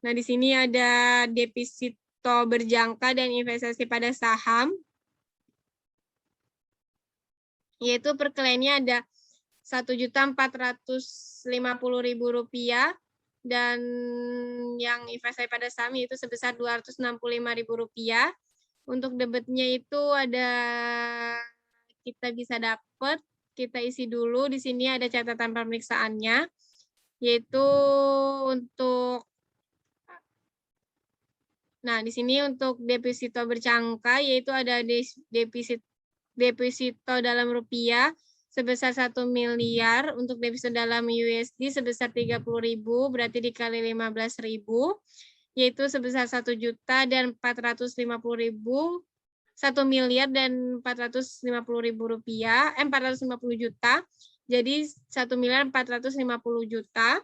Nah, di sini ada deposito berjangka dan investasi pada saham. Yaitu per kliennya ada Rp1.450.000 dan yang investasi pada saham itu sebesar Rp265.000. Untuk debitnya itu ada, kita bisa dapat, kita isi dulu. Di sini ada catatan pemeriksaannya, yaitu untuk, nah di sini untuk deposito berjangka, yaitu ada deposito dalam rupiah sebesar 1 miliar, untuk deposito dalam USD sebesar 30.000, berarti dikali 15.000, yaitu sebesar 1 juta dan 450.000, 1 miliar dan 450.000 rupiah, 450 juta, jadi 1 miliar 450 juta.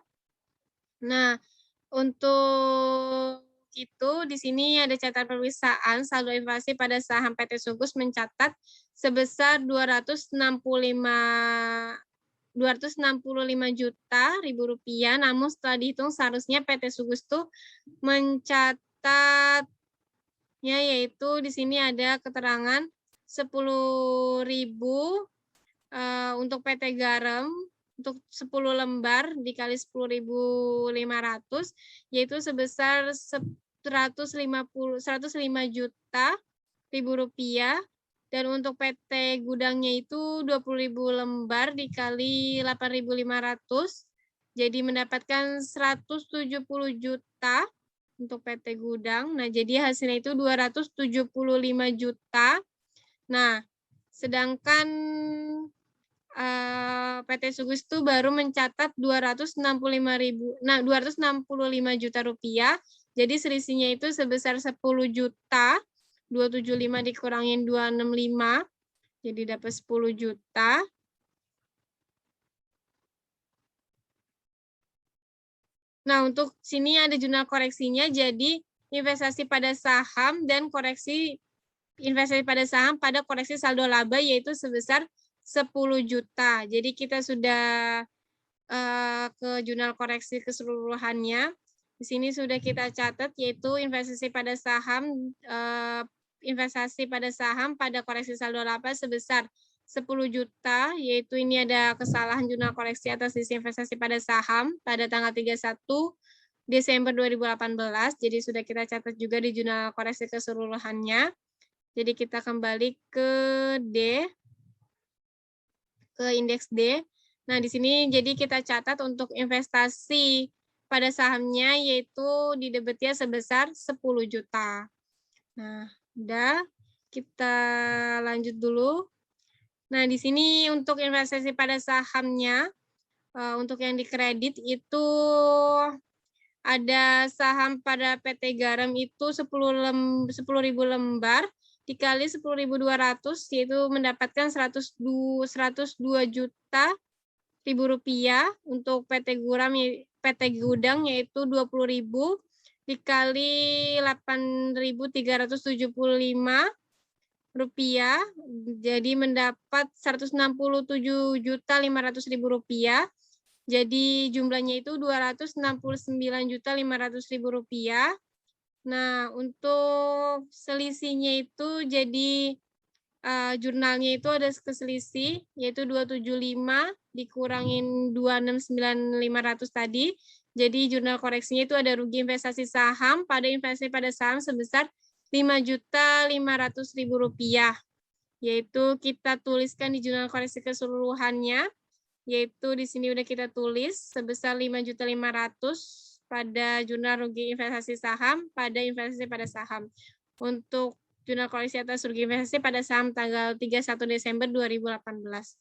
Nah, untuk itu di sini ada catatan pemeriksaan saldo investasi pada saham PT Sugus mencatat sebesar 265 juta ribu rupiah, namun setelah dihitung seharusnya PT Sugus tuh mencatatnya, yaitu di sini ada keterangan 10.000 untuk PT Garam untuk 10 lembar dikali 10.500 yaitu sebesar 105 juta ribu rupiah, dan untuk PT Gudangnya itu 20.000 lembar dikali 8.500 jadi mendapatkan 170 juta untuk PT Gudang. Nah, jadi hasilnya itu 275 juta. Nah, sedangkan PT Sugus itu baru mencatat 265 juta rupiah. Jadi selisihnya itu sebesar 10 juta. 275 dikurangin 265. Jadi dapat 10 juta. Nah, untuk sini ada jurnal koreksinya. Jadi investasi pada saham dan koreksi investasi pada saham pada koreksi saldo laba yaitu sebesar 10 juta. Jadi kita sudah ke jurnal koreksi keseluruhannya. Di sini sudah kita catat yaitu investasi pada saham pada koreksi saldo laba sebesar 10 juta, yaitu ini ada kesalahan jurnal koreksi atas sisi investasi pada saham pada tanggal 31 Desember 2018. Jadi sudah kita catat juga di jurnal koreksi keseluruhannya. Jadi kita kembali ke indeks D. Nah, di sini jadi kita catat untuk investasi pada sahamnya yaitu di debitnya sebesar 10 juta. Nah, udah kita lanjut dulu. Nah, di sini untuk investasi pada sahamnya untuk yang dikredit itu ada saham pada PT Garam itu 10.000 lembar dikali 10.200 yaitu mendapatkan 102 juta ribu rupiah. Untuk PT Gudang yaitu 20.000 dikali 8.375 rupiah jadi mendapat 167 juta 500 ribu rupiah. Jadi jumlahnya itu 269 juta 500 ribu rupiah. Nah, untuk selisihnya itu jadi jurnalnya itu ada keselisih, yaitu 275 dikurangin 269.500 tadi. Jadi jurnal koreksinya itu ada rugi investasi saham pada investasi pada saham sebesar 5.500.000 rupiah. Yaitu kita tuliskan di jurnal koreksi keseluruhannya, yaitu di sini udah kita tulis sebesar 5.500.000 pada jurnal rugi investasi saham pada investasi pada saham. Untuk jurnal koreksi atas rugi investasi pada saham tanggal 31 Desember 2018.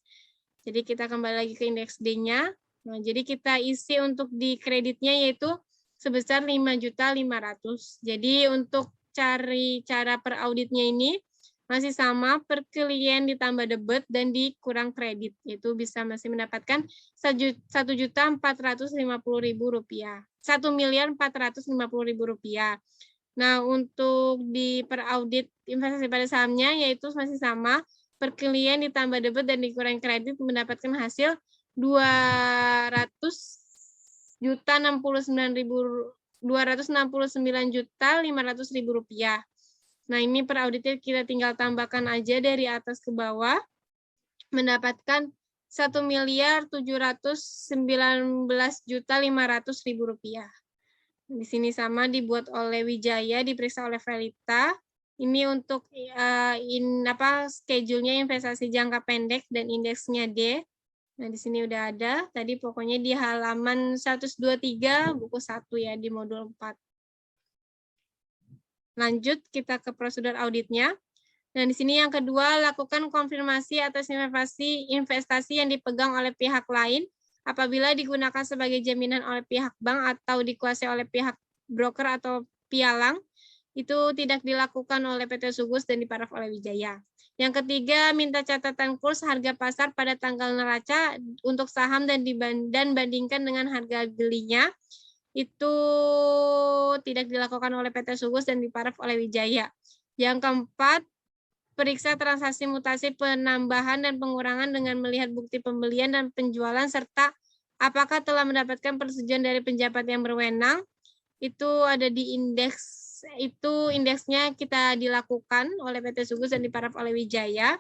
Jadi kita kembali lagi ke indeks D-nya. Nah, jadi kita isi untuk di kreditnya yaitu sebesar 5.500.000. Jadi untuk cari cara per auditnya ini masih sama, per klien ditambah debit dan dikurang kredit. Itu bisa masih mendapatkan 1.450.000 rupiah. 1.450.000 rupiah. Nah, untuk di per audit investasi pada sahamnya yaitu masih sama, per klien ditambah debit dan dikurangi kredit mendapatkan hasil 269.500.000 rupiah. Nah, ini per auditnya kita tinggal tambahkan aja dari atas ke bawah mendapatkan 1.719.500.000 rupiah. Di sini sama dibuat oleh Wijaya, diperiksa oleh Velita. Ini untuk schedule-nya investasi jangka pendek dan indeksnya D. Nah, di sini udah ada. Tadi pokoknya di halaman 123 buku 1 ya di modul 4. Lanjut kita ke prosedur auditnya. Nah, di sini yang kedua, lakukan konfirmasi atas investasi yang dipegang oleh pihak lain apabila digunakan sebagai jaminan oleh pihak bank atau dikuasai oleh pihak broker atau pialang, itu tidak dilakukan oleh PT Sugus dan diparaf oleh Wijaya. Yang ketiga, minta catatan kurs harga pasar pada tanggal neraca untuk saham dan bandingkan dengan harga belinya. itu tidak dilakukan oleh PT Sugus dan diparaf oleh Wijaya. Yang keempat, periksa transaksi mutasi penambahan dan pengurangan dengan melihat bukti pembelian dan penjualan serta apakah telah mendapatkan persetujuan dari penjabat yang berwenang. Itu ada di indeks, itu indeksnya kita dilakukan oleh PT Sugus dan diparaf oleh Wijaya.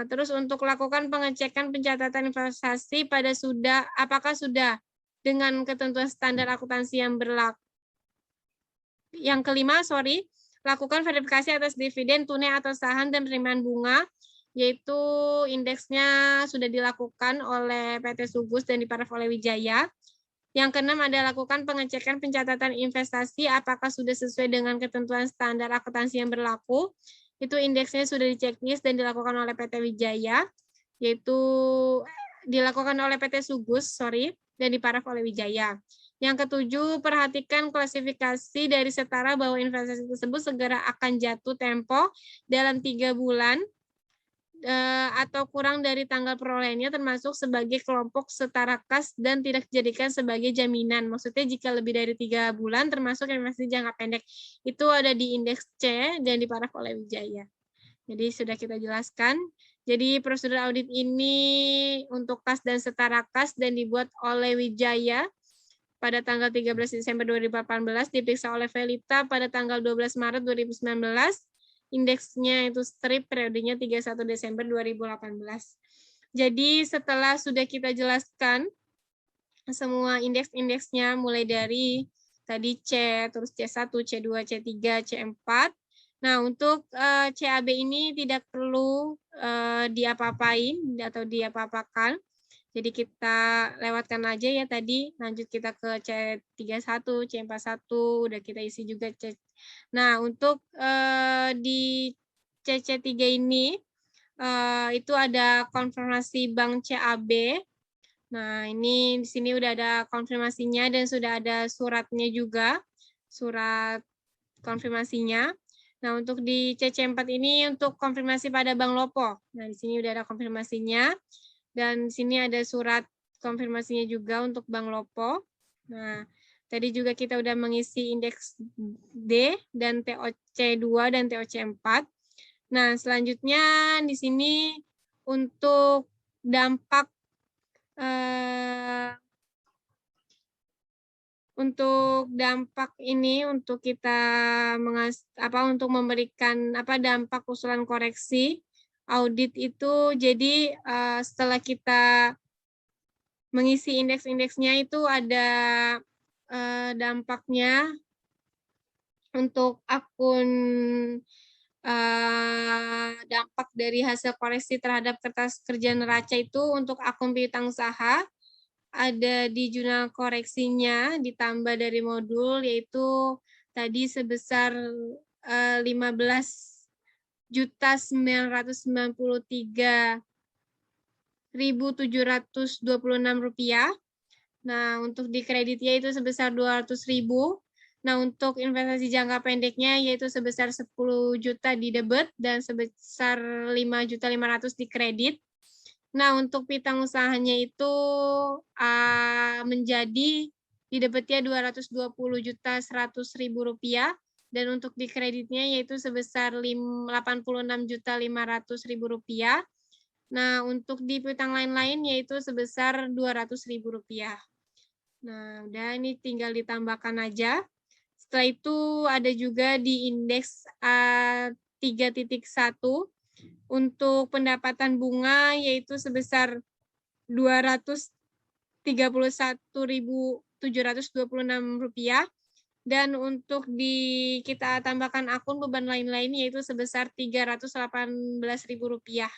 Terus untuk lakukan pengecekan pencatatan investasi pada apakah sudah dengan ketentuan standar akuntansi yang berlaku. Yang kelima, lakukan verifikasi atas dividen, tunai atau saham dan penerimaan bunga, yaitu indeksnya sudah dilakukan oleh PT Sugus dan diparaf oleh Wijaya. Yang keenam ada lakukan pengecekan pencatatan investasi apakah sudah sesuai dengan ketentuan standar akuntansi yang berlaku. Itu indeksnya sudah diceklis dan dilakukan oleh PT Wijaya, yaitu dilakukan oleh PT Sugus, dan diparaf oleh Wijaya. Yang ketujuh, perhatikan klasifikasi dari setara bahwa investasi tersebut segera akan jatuh tempo dalam 3 bulan atau kurang dari tanggal perolehannya termasuk sebagai kelompok setara kas dan tidak dijadikan sebagai jaminan. Maksudnya jika lebih dari 3 bulan termasuk investasi jangka pendek. Itu ada di indeks C dan diparaf oleh Wijaya. Jadi sudah kita jelaskan. Jadi prosedur audit ini untuk kas dan setara kas dan dibuat oleh Wijaya pada tanggal 13 Desember 2018, diperiksa oleh Velita pada tanggal 12 Maret 2019, indeksnya itu strip periodenya 31 Desember 2018. Jadi setelah sudah kita jelaskan semua indeks-indeksnya mulai dari tadi C, terus C1, C2, C3, C4. Nah, untuk CAB ini tidak perlu diapa-apain atau diapa-apakan. Jadi kita lewatkan aja ya tadi, lanjut kita ke C31, C41, udah kita isi juga C. Nah, untuk di CC3 ini itu ada konfirmasi Bank CAB. Nah, ini di sini udah ada konfirmasinya dan sudah ada suratnya juga, surat konfirmasinya. Nah, untuk di CC4 ini untuk konfirmasi pada Bank Lopo. Nah, di sini udah ada konfirmasinya. Dan di sini ada surat konfirmasinya juga untuk Bank Lopo. Nah, tadi juga kita udah mengisi indeks D dan TOC2 dan TOC4. Nah, selanjutnya di sini untuk dampak ini untuk kita untuk memberikan dampak usulan koreksi audit itu. Jadi setelah kita mengisi indeks-indeksnya itu ada dampaknya untuk akun dampak dari hasil koreksi terhadap kertas kerja neraca itu untuk akun piutang usaha ada di jurnal koreksinya ditambah dari modul yaitu tadi sebesar 15.993.726 rupiah. Nah, untuk di kreditnya itu sebesar 200.000. Nah, untuk investasi jangka pendeknya yaitu sebesar 10 juta di debit dan sebesar 5.500.000 di kredit. Nah, untuk piutang usahanya itu menjadi di debitnya 220.100.000 rupiah dan untuk di kreditnya yaitu sebesar 86.500.000 rupiah. Nah, untuk di piutang lain-lain yaitu sebesar 200.000 rupiah. Nah, udah ini tinggal ditambahkan aja. Setelah itu ada juga di indeks A3.1 untuk pendapatan bunga yaitu sebesar 231.726 rupiah dan untuk kita tambahkan akun beban lain-lain yaitu sebesar 318.000 rupiah.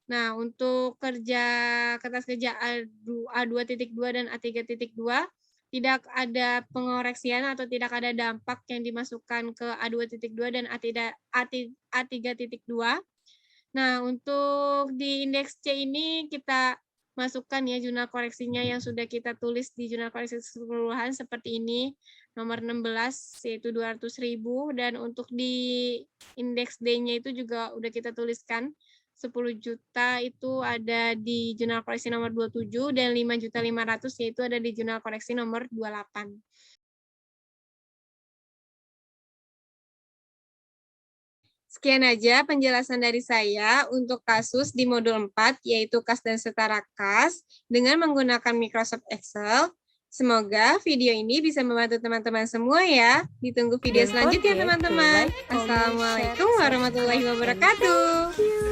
Nah, untuk kertas kerja A2.2 dan A3.2 tidak ada pengoreksian atau tidak ada dampak yang dimasukkan ke A2.2 dan A3.2. Nah, untuk di indeks C ini kita masukkan ya jurnal koreksinya yang sudah kita tulis di jurnal koreksi keseluruhan seperti ini. Nomor 16 yaitu 200.000 dan untuk di indeks D-nya itu juga udah kita tuliskan 10 juta itu ada di jurnal koleksi nomor 27 dan 5.500.000 yaitu ada di jurnal koleksi nomor 28. Sekian aja penjelasan dari saya untuk kasus di modul 4 yaitu kas dan setara kas dengan menggunakan Microsoft Excel. Semoga video ini bisa membantu teman-teman semua ya. Ditunggu video selanjutnya teman-teman. Assalamualaikum warahmatullahi wabarakatuh.